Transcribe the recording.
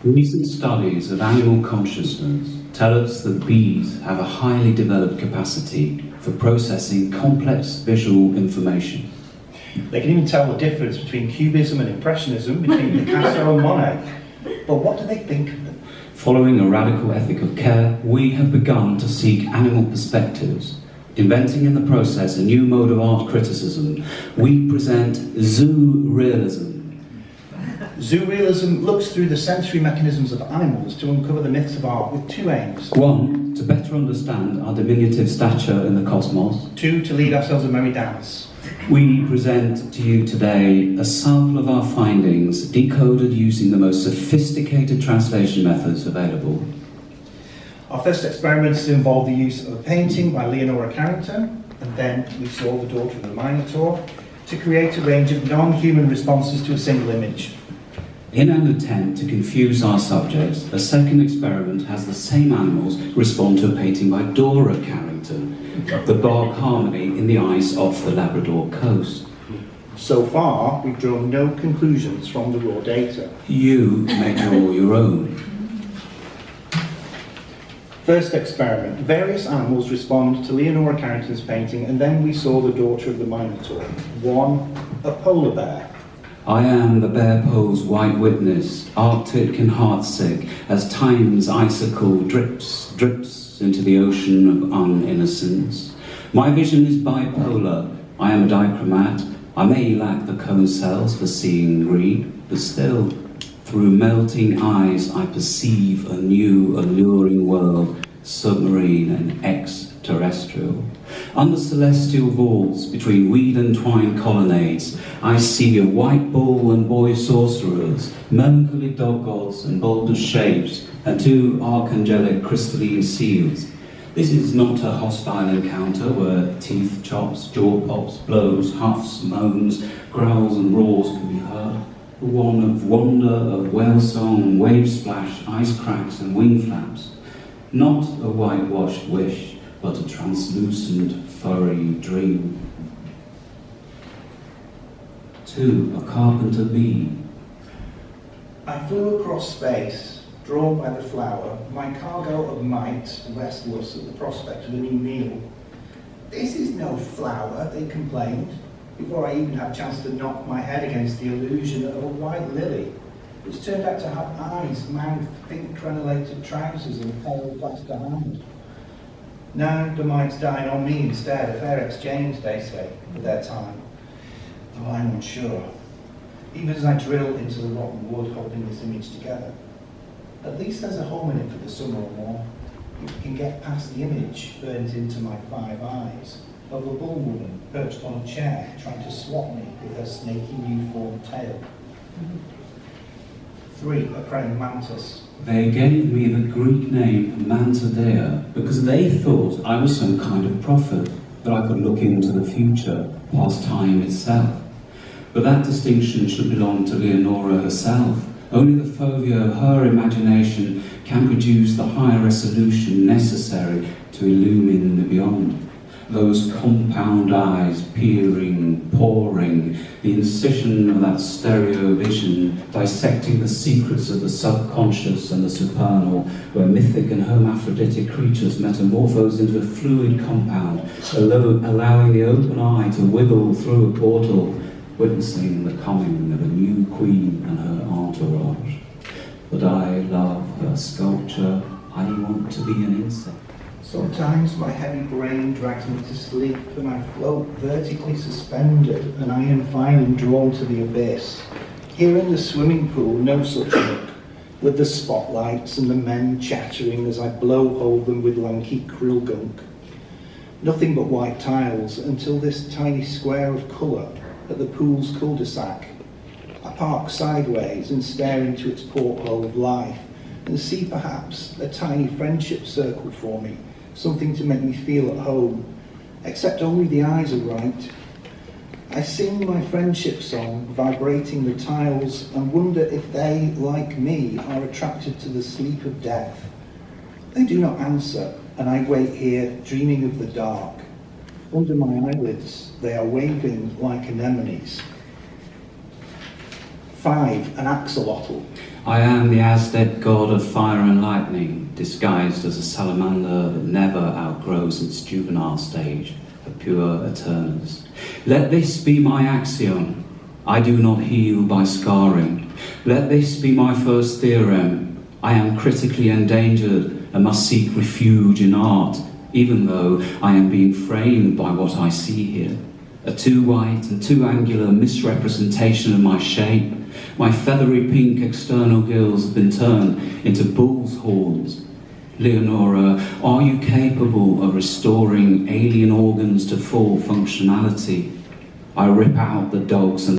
Recent studies of animal consciousness tell us that bees have a highly developed capacity for processing complex visual information. They can even tell the difference between Cubism and Impressionism, between Picasso and Monet. But what do they think of them? Following a radical ethic of care, we have begun to seek animal perspectives, inventing in the process a new mode of art criticism. We present zoo realism. Zoo realism looks through the sensory mechanisms of animals to uncover the myths of art with two aims. 1, to better understand our diminutive stature in the cosmos. 2, to lead ourselves a merry dance. We present to you today a sample of our findings, decoded using the most sophisticated translation methods available. Our first experiments involved the use of a painting by Leonora Carrington, and then we saw The Daughter of the Minotaur, to create a range of non-human responses to a single image. In an attempt to confuse our subjects, a second experiment has the same animals respond to a painting by Dora Carrington, the bark harmony in the ice off the Labrador coast. So far, we've drawn no conclusions from the raw data. You may draw your own. First experiment. Various animals respond to Leonora Carrington's painting, and then we saw The Daughter of the Minotaur. 1, a polar bear. I am the bear pole's white witness, arctic and heartsick, as time's icicle drips into the ocean of uninnocence. My vision is bipolar. I am a dichromat. I may lack the cone cells for seeing green, but still, through melting eyes, I perceive a new, alluring world, submarine and extraterrestrial. Under celestial vaults, between weed-entwined colonnades, I see a white bull and boy sorcerers, melancholy dog gods and boulder shapes, and 2 archangelic crystalline seals. This is not a hostile encounter where teeth chops, jaw pops, blows, huffs, moans, growls and roars can be heard. One of wonder, of whale song, wave splash, ice cracks and wing flaps. Not a whitewashed wish, but a translucent, furry dream. 2, a carpenter bee. I flew across space, drawn by the flower, my cargo of might restless at the prospect of a new meal. This is no flower, they complained, before I even had a chance to knock my head against the illusion of a white lily, which turned out to have eyes, mouth, pink crenellated trousers and a pale plaster hand. Now the mites dine on me instead, a fair exchange, they say, for their time. Though I'm unsure, even as I drill into the rotten wood holding this image together. At least there's a home in it for the summer or more. If we can get past the image burnt into my 5 eyes of a bull woman perched on a chair trying to swat me with her snaky new-formed tail. 3, a praying mantis. They gave me the Greek name Mantadea because they thought I was some kind of prophet, that I could look into the future, past time itself. But that distinction should belong to Leonora herself. Only the fovea of her imagination can produce the high resolution necessary to illumine the beyond. Those compound eyes peering, pouring, the incision of that stereo vision, dissecting the secrets of the subconscious and the supernal, where mythic and hermaphroditic creatures metamorphose into a fluid compound, allowing the open eye to wiggle through a portal, witnessing the coming of a new queen and her entourage. But I love her sculpture. I want to be an insect. Sometimes my heavy brain drags me to sleep and I float vertically suspended, an iron filing drawn to the abyss. Here in the swimming pool, no such look, with the spotlights and the men chattering as I blowhole them with lanky krill gunk. Nothing but white tiles until this tiny square of colour at the pool's cul-de-sac. I park sideways and stare into its porthole of life and see perhaps a tiny friendship circle for me, something to make me feel at home, except only the eyes are right. I sing my friendship song, vibrating the tiles, and wonder if they, like me, are attracted to the sleep of death. They do not answer, and I wait here, dreaming of the dark. Under my eyelids, they are waving like anemones. 5, an axolotl. I am the Aztec god of fire and lightning, disguised as a salamander that never outgrows its juvenile stage, a pure Eternus. Let this be my axiom: I do not heal by scarring. Let this be my first theorem: I am critically endangered and must seek refuge in art, even though I am being framed by what I see here. A too white and too angular misrepresentation of my shape. My feathery pink external gills have been turned into bull's horns. Leonora, are you capable of restoring alien organs to full functionality? I rip out the dogs and